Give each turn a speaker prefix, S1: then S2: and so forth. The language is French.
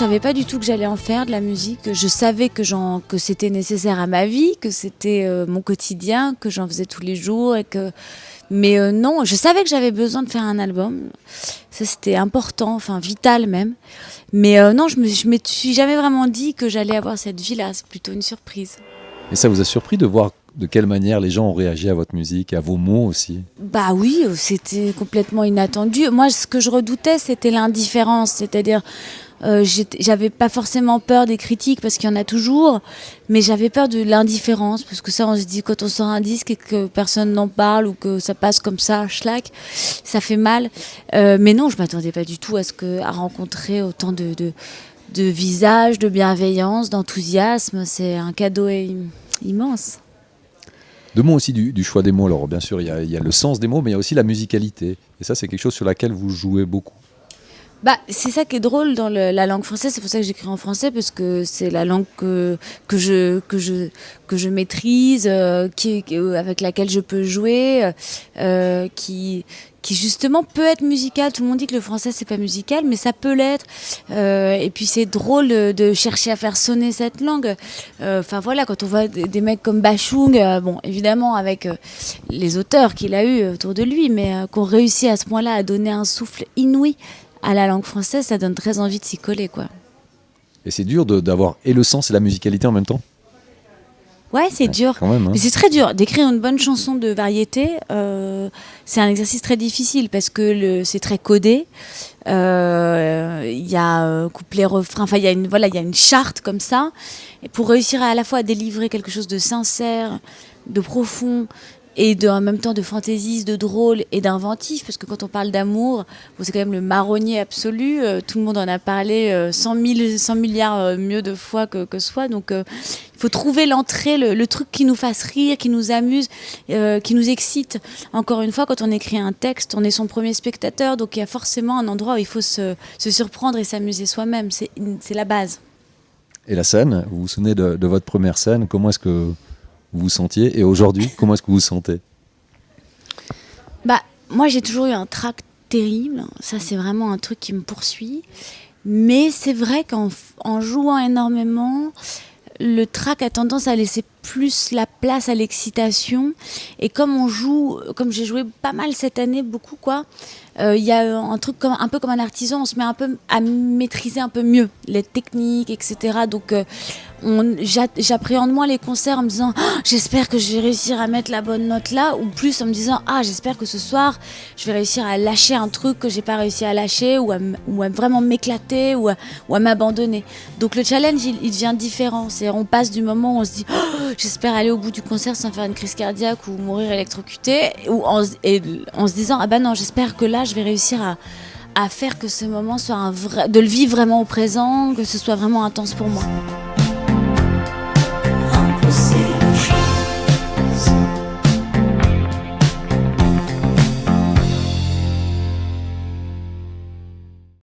S1: savais pas du tout que j'allais en faire de la musique. Je savais que c'était nécessaire à ma vie, que c'était mon quotidien, que j'en faisais tous les jours mais non, je savais que j'avais besoin de faire un album. Ça, c'était important, enfin vital même. Mais non, je me suis jamais vraiment dit que j'allais avoir cette vie-là. C'est plutôt une surprise.
S2: Et ça vous a surpris de voir de quelle manière les gens ont réagi à votre musique et à vos mots aussi?
S1: Bah oui, c'était complètement inattendu. Moi, ce que je redoutais, c'était l'indifférence. C'est-à-dire, j'avais pas forcément peur des critiques parce qu'il y en a toujours, mais j'avais peur de l'indifférence parce que ça, on se dit quand on sort un disque et que personne n'en parle ou que ça passe comme ça, schlack, ça fait mal. Mais non, je m'attendais pas du tout à rencontrer autant de visages, de bienveillance, d'enthousiasme. C'est un cadeau immense.
S2: Deux mots aussi du choix des mots. Alors bien sûr, il y a le sens des mots, mais il y a aussi la musicalité. Et ça, c'est quelque chose sur laquelle vous jouez beaucoup.
S1: Bah, c'est ça qui est drôle dans la langue française, c'est pour ça que j'écris en français, parce que c'est la langue que je maîtrise, avec laquelle je peux jouer, qui justement peut être musicale. Tout le monde dit que le français c'est pas musical, mais ça peut l'être. Et puis c'est drôle de chercher à faire sonner cette langue. Enfin voilà, quand on voit des mecs comme Bachung, bon évidemment avec les auteurs qu'il a eu autour de lui, mais qu'on réussit à ce point-là à donner un souffle inouï à la langue française, ça donne très envie de s'y coller, quoi.
S2: Et c'est dur d'avoir et le sens et la musicalité en même temps?
S1: Ouais, c'est dur.
S2: Quand même, hein.
S1: Mais c'est très dur. D'écrire une bonne chanson de variété, c'est un exercice très difficile parce que c'est très codé. Il y a couplet, refrain, enfin il y a une charte comme ça. Et pour réussir à la fois à délivrer quelque chose de sincère, de profond, et en même temps de fantaisiste, de drôle et d'inventif, parce que quand on parle d'amour, bon, c'est quand même le marronnier absolu, tout le monde en a parlé 100 milliards mieux de fois que soi, donc il faut trouver l'entrée, le truc qui nous fasse rire, qui nous amuse, qui nous excite. Encore une fois, quand on écrit un texte, on est son premier spectateur, donc il y a forcément un endroit où il faut se surprendre et s'amuser soi-même, c'est la base.
S2: Et la scène, vous vous souvenez de votre première scène, comment est-ce que vous vous sentiez, et aujourd'hui, comment est-ce que vous vous sentez?
S1: Bah, moi, j'ai toujours eu un trac terrible. Ça, c'est vraiment un truc qui me poursuit. Mais c'est vrai qu'en jouant énormément, le trac a tendance à laisser plus la place à l'excitation. Et comme j'ai joué pas mal cette année, beaucoup quoi, il y a un truc un peu comme un artisan, on se met un peu à maîtriser un peu mieux les techniques, etc. Donc j'appréhende moins les concerts en me disant j'espère que je vais réussir à mettre la bonne note là, ou plus en me disant j'espère que ce soir je vais réussir à lâcher un truc que j'ai pas réussi à lâcher, ou à vraiment m'éclater, ou à m'abandonner. Donc le challenge il devient différent. On passe du moment où on se dit j'espère aller au bout du concert sans faire une crise cardiaque ou mourir électrocuté, en se disant bah non, j'espère que là je vais réussir à faire que ce moment soit de le vivre vraiment au présent, que ce soit vraiment intense pour moi.